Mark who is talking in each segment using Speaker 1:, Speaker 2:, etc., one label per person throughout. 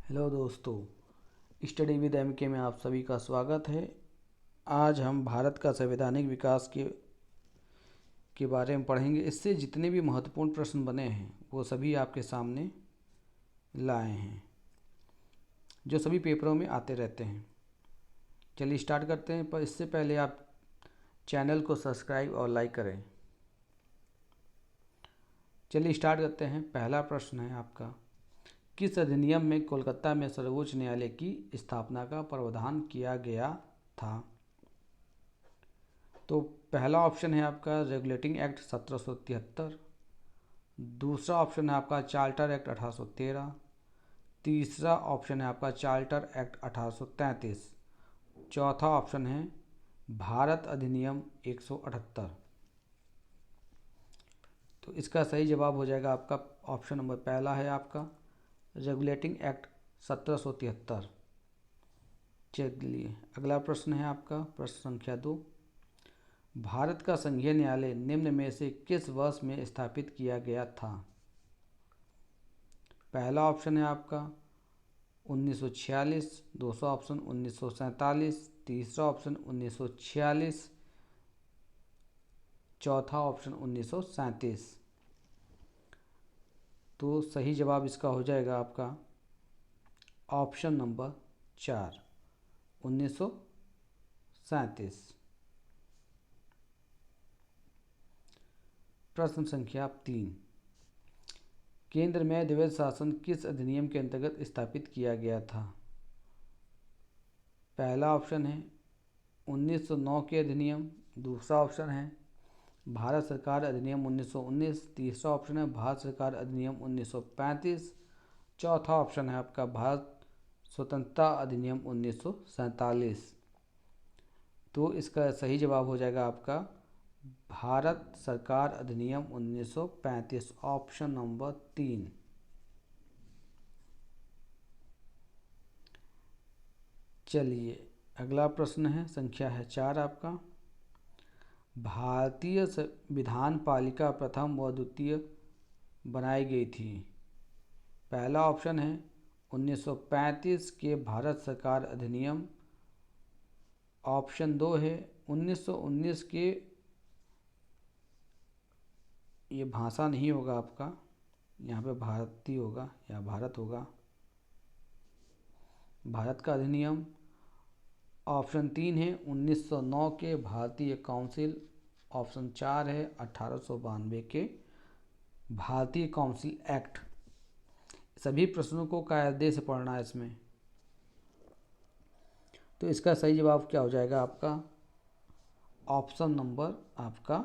Speaker 1: Hello दोस्तों, study with MK में आप सभी का स्वागत है। आज हम भारत का संवैधानिक विकास के बारे में पढ़ेंगे। इससे जितने भी महत्वपूर्ण प्रश्न बने हैं वो सभी आपके सामने लाए हैं, जो सभी पेपरों में आते रहते हैं। चलिए स्टार्ट करते हैं, पर इससे पहले आप चैनल को सब्सक्राइब और लाइक करें। चलिए स्टार्ट करते हैं। पहला प्रश्न है आपका, किस अधिनियम में कोलकाता में सर्वोच्च न्यायालय की स्थापना का प्रावधान किया गया था? तो पहला ऑप्शन है आपका रेगुलेटिंग एक्ट 1773, दूसरा ऑप्शन है आपका चार्टर एक्ट 1813, तीसरा ऑप्शन है आपका चार्टर एक्ट 1833, चौथा ऑप्शन है भारत अधिनियम 178। तो इसका सही जवाब हो जाएगा आपका ऑप्शन नंबर पहला है आपका रेगुलेटिंग एक्ट 1773। चलिए अगला प्रश्न है आपका प्रश्न संख्या 2, भारत का संघीय न्यायालय निम्न में से किस वर्ष में स्थापित किया गया था? पहला ऑप्शन है आपका 1946, दूसरा ऑप्शन 1947, तीसरा ऑप्शन 1946, चौथा ऑप्शन 1937। तो सही जवाब इसका हो जाएगा आपका ऑप्शन नंबर 4, 1937। प्रश्न संख्या 3, केंद्र में द्वैध शासन किस अधिनियम के अंतर्गत स्थापित किया गया था? पहला ऑप्शन है 1909 के अधिनियम, दूसरा ऑप्शन है भारत सरकार अधिनियम 1919, तीसरा ऑप्शन है भारत सरकार अधिनियम 1935, चौथा ऑप्शन है आपका भारत स्वतंत्रता अधिनियम 1947। तो इसका सही जवाब हो जाएगा आपका भारत सरकार अधिनियम 1935, ऑप्शन नंबर 3। चलिए अगला प्रश्न है संख्या है 4 आपका, भारतीय विधान पालिका प्रथम व द्वितीय बनाई गई थी। पहला ऑप्शन है 1935 के भारत सरकार अधिनियम, ऑप्शन 2 है 1919 के, ये भाषा नहीं होगा आपका, यहाँ पे भारतीय होगा या भारत होगा, भारत का अधिनियम। ऑप्शन 3 है 1909 के भारतीय काउंसिल, ऑप्शन 4 है 1892 के भारतीय काउंसिल एक्ट। सभी प्रश्नों को कायदे से पढ़ना है इसमें। तो इसका सही जवाब क्या हो जाएगा आपका ऑप्शन नंबर आपका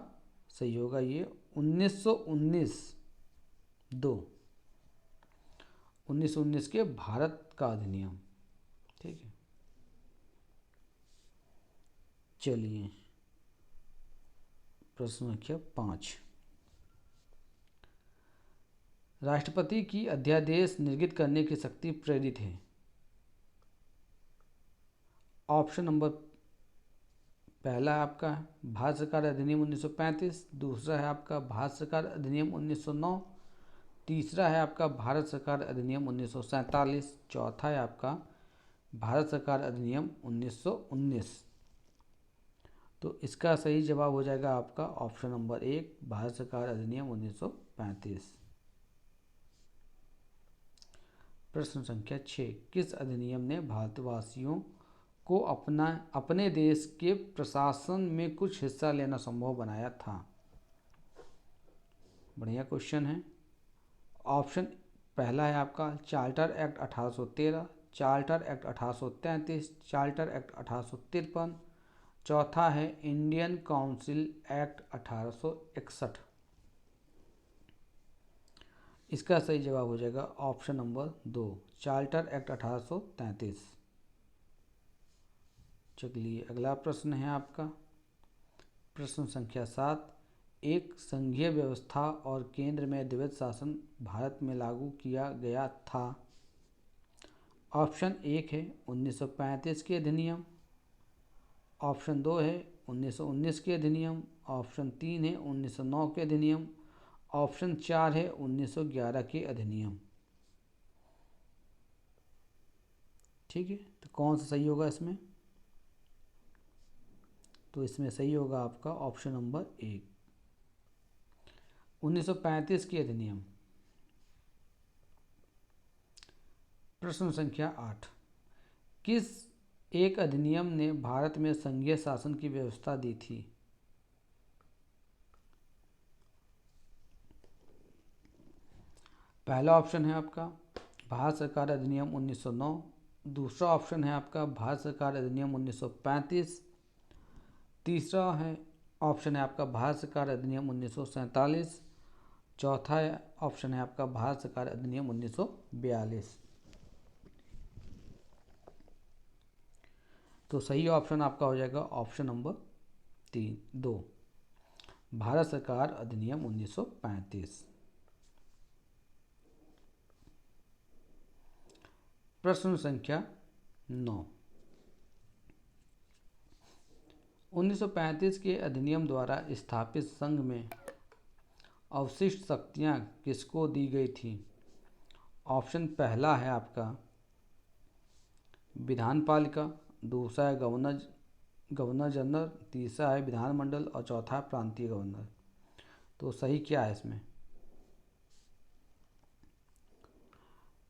Speaker 1: सही होगा ये 1919 दो 1919 के भारत का अधिनियम। ठीक है, चलिए प्रश्न संख्या 5, राष्ट्रपति की अध्यादेश निर्गत करने की शक्ति प्रेरित है। ऑप्शन नंबर पहला है आपका भारत सरकार अधिनियम 1935, दूसरा है आपका भारत सरकार अधिनियम 1909, तीसरा है आपका भारत सरकार अधिनियम 1947, चौथा है आपका भारत सरकार अधिनियम 1919। तो इसका सही जवाब हो जाएगा आपका ऑप्शन नंबर 1, भारत सरकार अधिनियम 1935। प्रश्न संख्या 6, किस अधिनियम ने भारतवासियों को अपने देश के प्रशासन में कुछ हिस्सा लेना संभव बनाया था? बढ़िया क्वेश्चन है। ऑप्शन पहला है आपका charter act 1813, charter act 1833, charter act 1853, चौथा है इंडियन काउंसिल एक्ट 1861। इसका सही जवाब हो जाएगा ऑप्शन नंबर 2, चार्टर एक्ट 1833। चलिए अगला प्रश्न है आपका प्रश्न संख्या 7, एक संघीय व्यवस्था और केंद्र में द्वैध शासन भारत में लागू किया गया था। ऑप्शन 1 है 1935 के अधिनियम, ऑप्शन 2 है 1919 के अधिनियम, ऑप्शन 3 है 1909 के अधिनियम, ऑप्शन 4 है 1911 के अधिनियम। ठीक है, तो कौन सा सही होगा इसमें? तो इसमें सही होगा आपका ऑप्शन नंबर 1, 1935 की अधिनियम। प्रश्न संख्या 8, किस एक अधिनियम ने भारत में संघीय शासन की व्यवस्था दी थी? पहला ऑप्शन है आपका भारत सरकार अधिनियम 1909, दूसरा ऑप्शन है आपका भारत सरकार अधिनियम 1935, तीसरा है ऑप्शन है आपका भारत सरकार अधिनियम 1947, चौथा ऑप्शन है आपका भारत सरकार अधिनियम 1942। तो सही ऑप्शन आपका हो जाएगा ऑप्शन नंबर 2, भारत सरकार अधिनियम 1935। प्रश्न संख्या 9, 1935 के अधिनियम द्वारा स्थापित संघ में अवशिष्ट शक्तियां किसको दी गई थी? ऑप्शन पहला है आपका विधानपालिका, दूसरा है गवर्नर जनरल, तीसरा है विधानमंडल और चौथा है प्रांतीय गवर्नर। तो सही क्या है इसमें?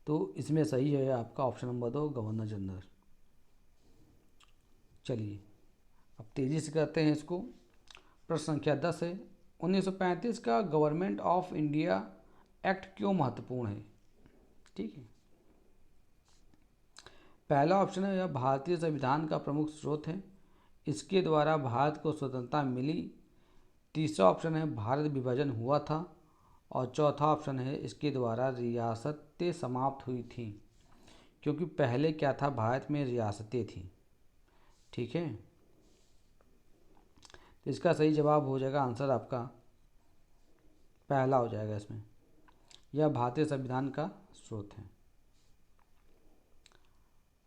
Speaker 1: तो इसमें सही है आपका ऑप्शन नंबर 2, गवर्नर जनरल। चलिए अब तेज़ी से करते हैं इसको। प्रश्न संख्या 10 है, 1935 का गवर्नमेंट ऑफ इंडिया एक्ट क्यों महत्वपूर्ण है? ठीक है, पहला ऑप्शन है यह भारतीय संविधान का प्रमुख स्रोत है, इसके द्वारा भारत को स्वतंत्रता मिली। तीसरा ऑप्शन है भारत विभाजन हुआ था, और चौथा ऑप्शन है इसके द्वारा रियासतें समाप्त हुई थी, क्योंकि पहले क्या था, भारत में रियासतें थी। ठीक है, तो इसका सही जवाब हो जाएगा, आंसर आपका पहला हो जाएगा इसमें, यह भारतीय संविधान का स्रोत है।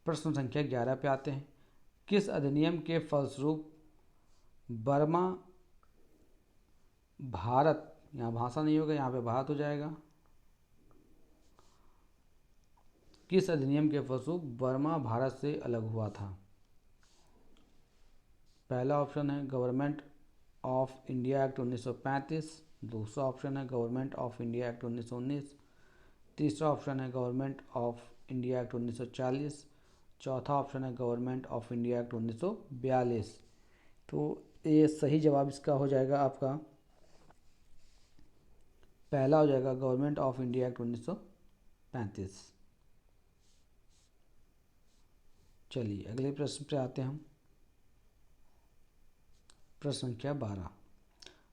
Speaker 1: प्रश्न संख्या 11 पे आते हैं, किस अधिनियम के फलस्वरूप बर्मा भारत, यहाँ भाषा नहीं होगा, यहाँ पे भारत हो जाएगा, किस अधिनियम के फलस्वरूप बर्मा भारत से अलग हुआ था? पहला ऑप्शन है गवर्नमेंट ऑफ इंडिया एक्ट 1935, दूसरा ऑप्शन है गवर्नमेंट ऑफ इंडिया एक्ट 1919, तीसरा ऑप्शन है गवर्नमेंट ऑफ इंडिया एक्ट 1940, चौथा ऑप्शन है गवर्नमेंट ऑफ इंडिया एक्ट 1942। तो ये सही जवाब इसका हो जाएगा आपका पहला हो जाएगा, गवर्नमेंट ऑफ इंडिया एक्ट 1935। चलिए अगले प्रश्न पे आते हैं हम। प्रश्न संख्या 12,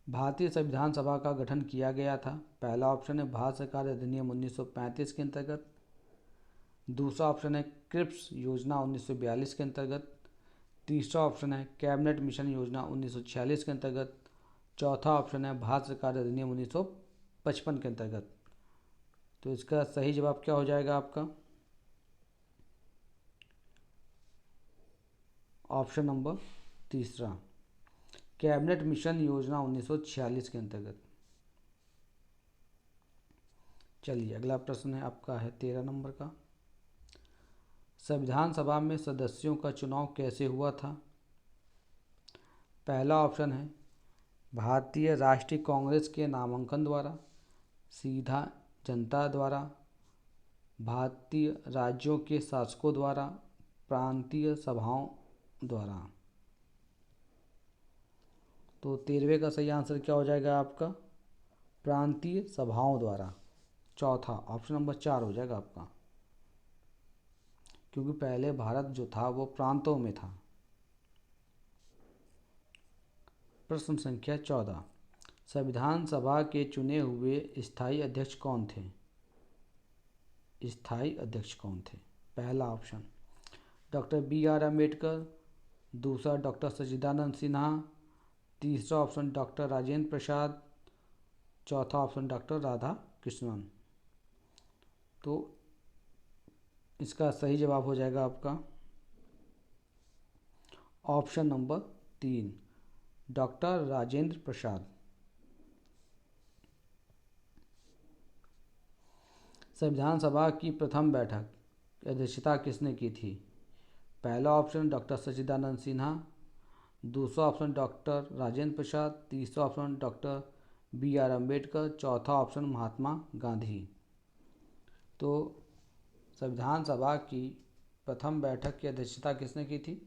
Speaker 1: भारतीय संविधान सभा का गठन किया गया था। पहला ऑप्शन है भारत सरकार अधिनियम 1935 के अंतर्गत, दूसरा ऑप्शन है क्रिप्स योजना 1942 के अंतर्गत, तीसरा ऑप्शन है कैबिनेट मिशन योजना 1946 के अंतर्गत, चौथा ऑप्शन है भारत सरकार अधिनियम 1955 के अंतर्गत। तो इसका सही जवाब क्या हो जाएगा आपका? ऑप्शन नंबर तीसरा, कैबिनेट मिशन योजना 1946 के अंतर्गत। चलिए अगला प्रश्न है आपका है 13 नंबर का, संविधान सभा में सदस्यों का चुनाव कैसे हुआ था? पहला ऑप्शन है भारतीय राष्ट्रीय कांग्रेस के नामांकन द्वारा, सीधा जनता द्वारा, भारतीय राज्यों के शासकों द्वारा, प्रांतीय सभाओं द्वारा। तो 13वें का सही आंसर क्या हो जाएगा आपका? प्रांतीय सभाओं द्वारा। चौथा ऑप्शन नंबर 4 हो जाएगा आपका, क्योंकि पहले भारत जो था वो प्रांतों में था। प्रश्न संख्या 14, संविधान सभा के चुने हुए स्थायी अध्यक्ष कौन थे? स्थायी अध्यक्ष कौन थे? पहला ऑप्शन डॉक्टर BR अम्बेडकर, दूसरा डॉक्टर सच्चिदानंद सिन्हा, तीसरा ऑप्शन डॉक्टर राजेंद्र प्रसाद, चौथा ऑप्शन डॉक्टर राधा कृष्णन। तो इसका सही जवाब हो जाएगा आपका ऑप्शन नंबर 3, डॉक्टर राजेंद्र प्रसाद। संविधान सभा की प्रथम बैठक की अध्यक्षता किसने की थी? पहला ऑप्शन डॉक्टर सच्चिदानंद सिन्हा, दूसरा ऑप्शन डॉक्टर राजेंद्र प्रसाद, तीसरा option doctor B R Ambedkar, चौथा ऑप्शन महात्मा गांधी। तो संविधान सभा की प्रथम बैठक की अध्यक्षता किसने की थी?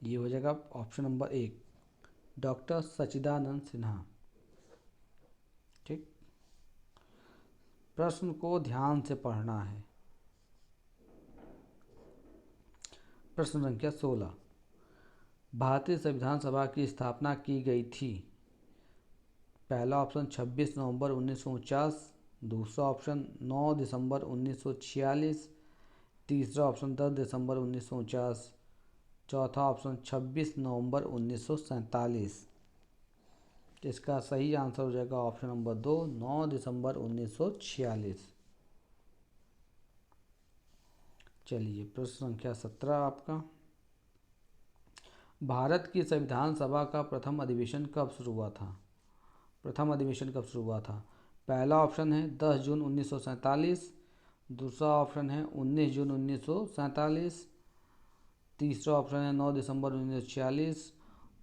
Speaker 1: ये हो जाएगा ऑप्शन नंबर 1 डॉक्टर सच्चिदानंद सिन्हा। ठीक, प्रश्न को ध्यान से पढ़ना है। प्रश्न संख्या 16, भारतीय संविधान सभा की स्थापना की गई थी। पहला ऑप्शन 26 नवंबर 1949, दूसरा ऑप्शन 9 दिसंबर 1946, तीसरा ऑप्शन 10 दिसंबर 1949, चौथा ऑप्शन 26 नवंबर 1947। इसका सही आंसर हो जाएगा ऑप्शन नंबर 2 9 दिसंबर 1946। चलिए प्रश्न संख्या 17 आपका, भारत की संविधान सभा का प्रथम अधिवेशन कब शुरू हुआ था? प्रथम अधिवेशन कब शुरू हुआ था? पहला ऑप्शन है 10 जून 1947, दूसरा ऑप्शन है 19 जून 1947, तीसरा ऑप्शन है 9 दिसंबर 1946,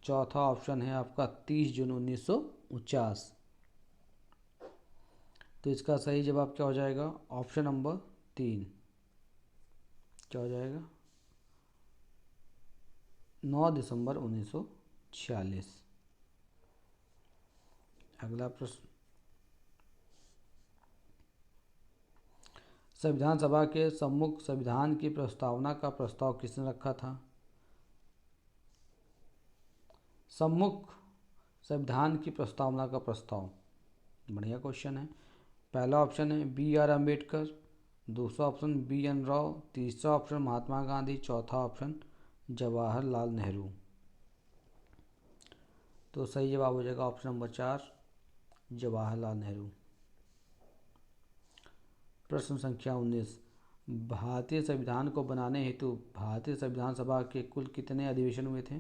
Speaker 1: चौथा ऑप्शन है आपका 30 जून 1949। तो इसका सही जवाब क्या हो जाएगा? Option number 3। क्या हो जाएगा? 9 दिसंबर 1946। अगला प्रश्न, संविधान सभा के सम्मुख संविधान की प्रस्तावना का प्रस्ताव किसने रखा था? सम्मुख संविधान की प्रस्तावना का प्रस्ताव, बढ़िया क्वेश्चन है। पहला ऑप्शन है बी आर अम्बेडकर, दूसरा ऑप्शन बी एन राव, तीसरा ऑप्शन महात्मा गांधी, चौथा ऑप्शन जवाहरलाल नेहरू। तो सही जवाब हो जाएगा ऑप्शन नंबर 4 जवाहरलाल नेहरू। प्रश्न संख्या 19, भारतीय संविधान को बनाने हेतु भारतीय संविधान सभा के कुल कितने अधिवेशन हुए थे?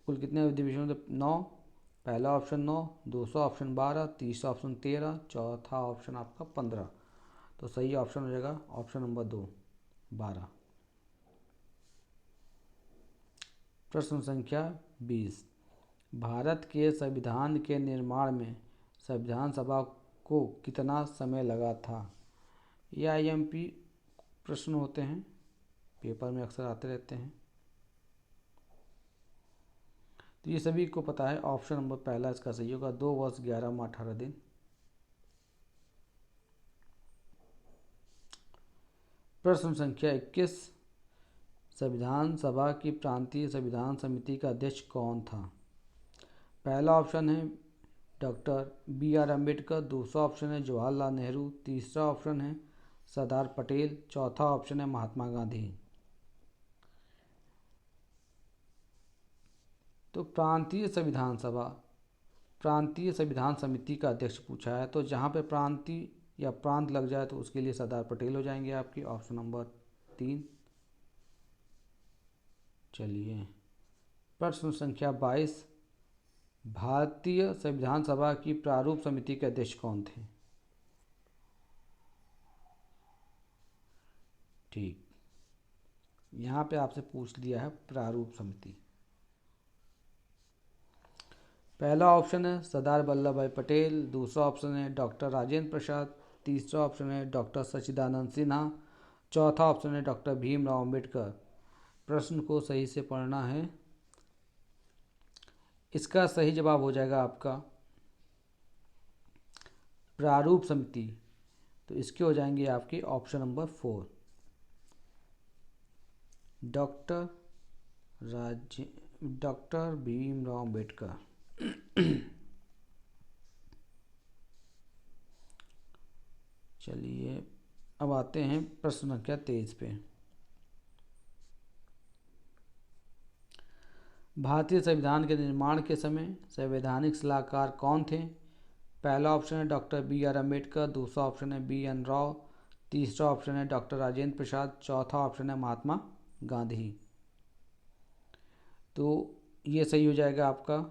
Speaker 1: कुल कितने अधिवेशन थे? 9। पहला ऑप्शन 9, दूसरा ऑप्शन 12, तीसरा ऑप्शन 13, चौथा ऑप्शन आपका 15। तो सही ऑप्शन हो जाएगा ऑप्शन नंबर 2 12। प्रश्न संख्या 20, भारत के संविधान के निर्माण में संविधान सभा को कितना समय लगा था? ये आईएमपी प्रश्न होते हैं, पेपर में अक्सर आते रहते हैं। तो ये सभी को पता है, ऑप्शन नंबर पहला इसका सही होगा, 2 वर्ष 11 माह 18 दिन। प्रश्न संख्या 21, संविधान सभा की प्रांतीय संविधान समिति का अध्यक्ष कौन था? पहला ऑप्शन है डॉक्टर बी आर अम्बेडकर, दूसरा ऑप्शन है जवाहरलाल नेहरू, तीसरा ऑप्शन है सरदार पटेल, चौथा ऑप्शन है महात्मा गांधी। तो प्रांतीय संविधान समिति का अध्यक्ष पूछा है, तो जहाँ पे प्रांतीय या प्रांत लग जाए तो उसके लिए सरदार पटेल हो जाएंगे आपकी, ऑप्शन नंबर 3। चलिए प्रश्न संख्या 22, भारतीय संविधान सभा की प्रारूप समिति के अध्यक्ष कौन थे? ठीक, यहाँ पे आपसे पूछ लिया है प्रारूप समिति। पहला ऑप्शन है सरदार वल्लभ भाई पटेल, दूसरा ऑप्शन है डॉक्टर राजेंद्र प्रसाद, तीसरा ऑप्शन है डॉक्टर सच्चिदानंद सिन्हा, चौथा ऑप्शन है डॉक्टर भीमराव अम्बेडकर। प्रश्न को सही से पढ़ना है। इसका सही जवाब हो जाएगा आपका प्रारूप समिति, तो इसके हो जाएंगे आपके option number 4 doctor Bhimrao Ambedkar. चलिए अब आते हैं प्रश्न संख्या 23 पे। भारतीय संविधान के निर्माण के समय संवैधानिक सलाहकार कौन थे? पहला ऑप्शन है डॉक्टर बी आर अम्बेडकर, दूसरा ऑप्शन है बी एन राव, तीसरा ऑप्शन है डॉक्टर राजेंद्र प्रसाद, चौथा ऑप्शन है महात्मा गांधी। तो ये सही हो जाएगा आपका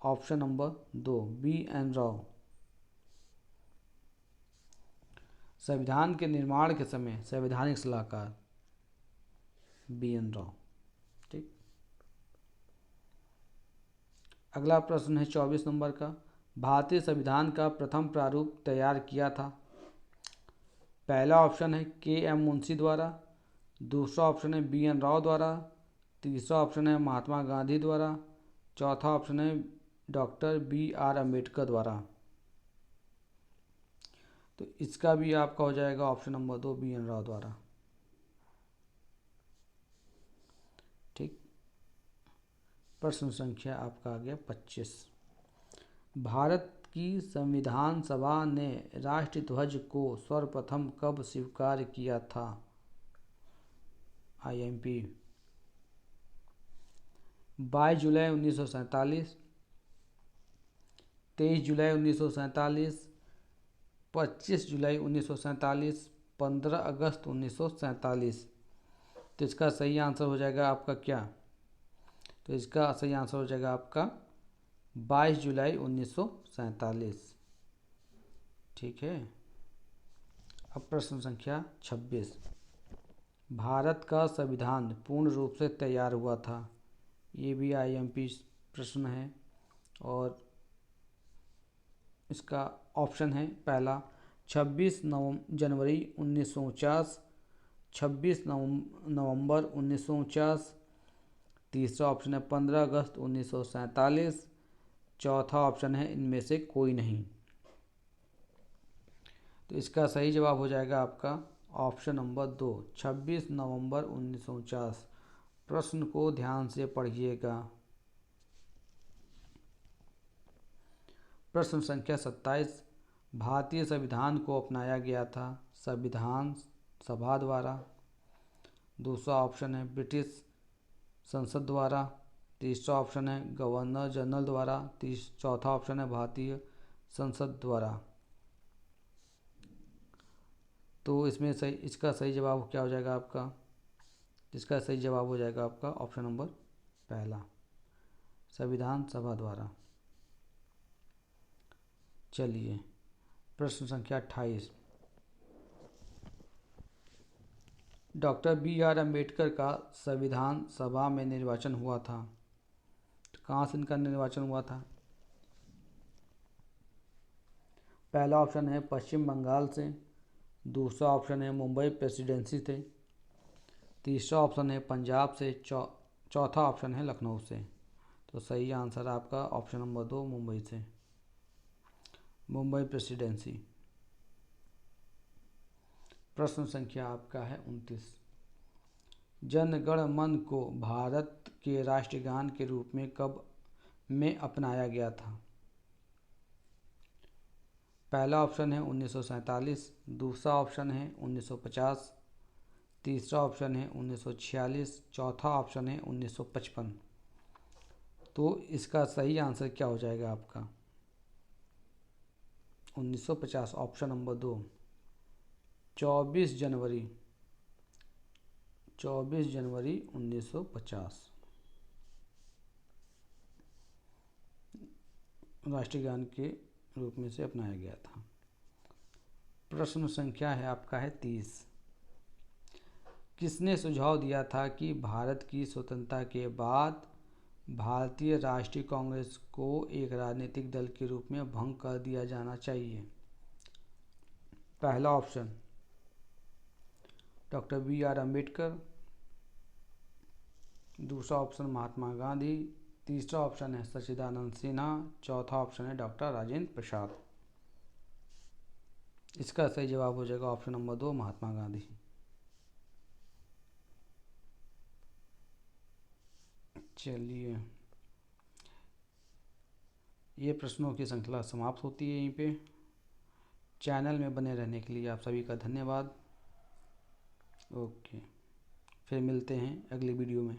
Speaker 1: option number 2 B N Rao. संविधान के निर्माण के समय संवैधानिक सलाहकार BN राव। ठीक, अगला प्रश्न है 24 नंबर का। भारतीय संविधान का प्रथम प्रारूप तैयार किया था। पहला ऑप्शन है KM मुंशी द्वारा, दूसरा ऑप्शन है BN राव द्वारा, तीसरा ऑप्शन है महात्मा गांधी द्वारा, चौथा ऑप्शन है डॉक्टर BR अम्बेडकर द्वारा। तो इसका भी आपका हो जाएगा ऑप्शन नंबर 2 BN राव द्वारा। ठीक, प्रश्न संख्या आपका आ गया 25। भारत की संविधान सभा ने राष्ट्रीय ध्वज को सर्वप्रथम कब स्वीकार किया था? IMP 22 जुलाई 1947, 23 जुलाई 1947, 25 जुलाई 1947, 15 अगस्त 1947। तो इसका सही आंसर हो जाएगा आपका क्या? तो इसका सही आंसर हो जाएगा आपका 22 जुलाई 1947। ठीक है, अब प्रश्न संख्या 26। भारत का संविधान पूर्ण रूप से तैयार हुआ था। ये भी IMP प्रश्न है और इसका ऑप्शन है पहला 26 जनवरी 1949, 26 नवंबर 1949, तीसरा ऑप्शन है 15 अगस्त 1947, चौथा ऑप्शन है इनमें से कोई नहीं। तो इसका सही जवाब हो जाएगा आपका ऑप्शन नंबर 2 26 नवंबर 1949। प्रश्न को ध्यान से पढ़िएगा। प्रश्न संख्या 27। भारतीय संविधान को अपनाया गया था संविधान सभा द्वारा, दूसरा ऑप्शन है ब्रिटिश संसद द्वारा, तीसरा ऑप्शन है गवर्नर जनरल द्वारा, चौथा ऑप्शन है भारतीय संसद द्वारा। तो इसमें सही, इसका सही जवाब क्या हो जाएगा आपका? इसका सही जवाब हो जाएगा आपका ऑप्शन नंबर पहला संविधान सभा द्वारा। चलिए, प्रश्न संख्या 28। डॉक्टर BR अम्बेडकर का संविधान सभा में निर्वाचन हुआ था। तो कहाँ से इनका निर्वाचन हुआ था? पहला ऑप्शन है पश्चिम बंगाल से, दूसरा ऑप्शन है मुंबई प्रेसिडेंसी से, तीसरा ऑप्शन है पंजाब से, चौथा ऑप्शन है लखनऊ से। तो सही आंसर आपका ऑप्शन नंबर 2 मुंबई से, मुंबई प्रेसिडेंसी। प्रश्न संख्या आपका है 29। जन गण मन को भारत के राष्ट्रीय गान के रूप में कब में अपनाया गया था? पहला ऑप्शन है 1947, दूसरा ऑप्शन है 1950, तीसरा ऑप्शन है 1946, चौथा ऑप्शन है 1955। तो इसका सही आंसर क्या हो जाएगा आपका? 1950 ऑप्शन नंबर 2 24 जनवरी 1950 राष्ट्रीय गान के रूप में से अपनाया गया था। प्रश्न संख्या है आपका है 30। किसने सुझाव दिया था कि भारत की स्वतंत्रता के बाद भारतीय राष्ट्रीय कांग्रेस को एक राजनीतिक दल के रूप में भंग कर दिया जाना चाहिए? पहला ऑप्शन डॉक्टर BR अम्बेडकर, दूसरा ऑप्शन महात्मा गांधी, तीसरा ऑप्शन है सच्चिदानंद सिन्हा, चौथा ऑप्शन है डॉक्टर राजेंद्र प्रसाद। इसका सही जवाब हो जाएगा ऑप्शन नंबर 2 महात्मा गांधी। चलिए, ये प्रश्नों की श्रृंखला समाप्त होती है यहीं पे। चैनल में बने रहने के लिए आप सभी का धन्यवाद। ओके, फिर मिलते हैं अगली वीडियो में।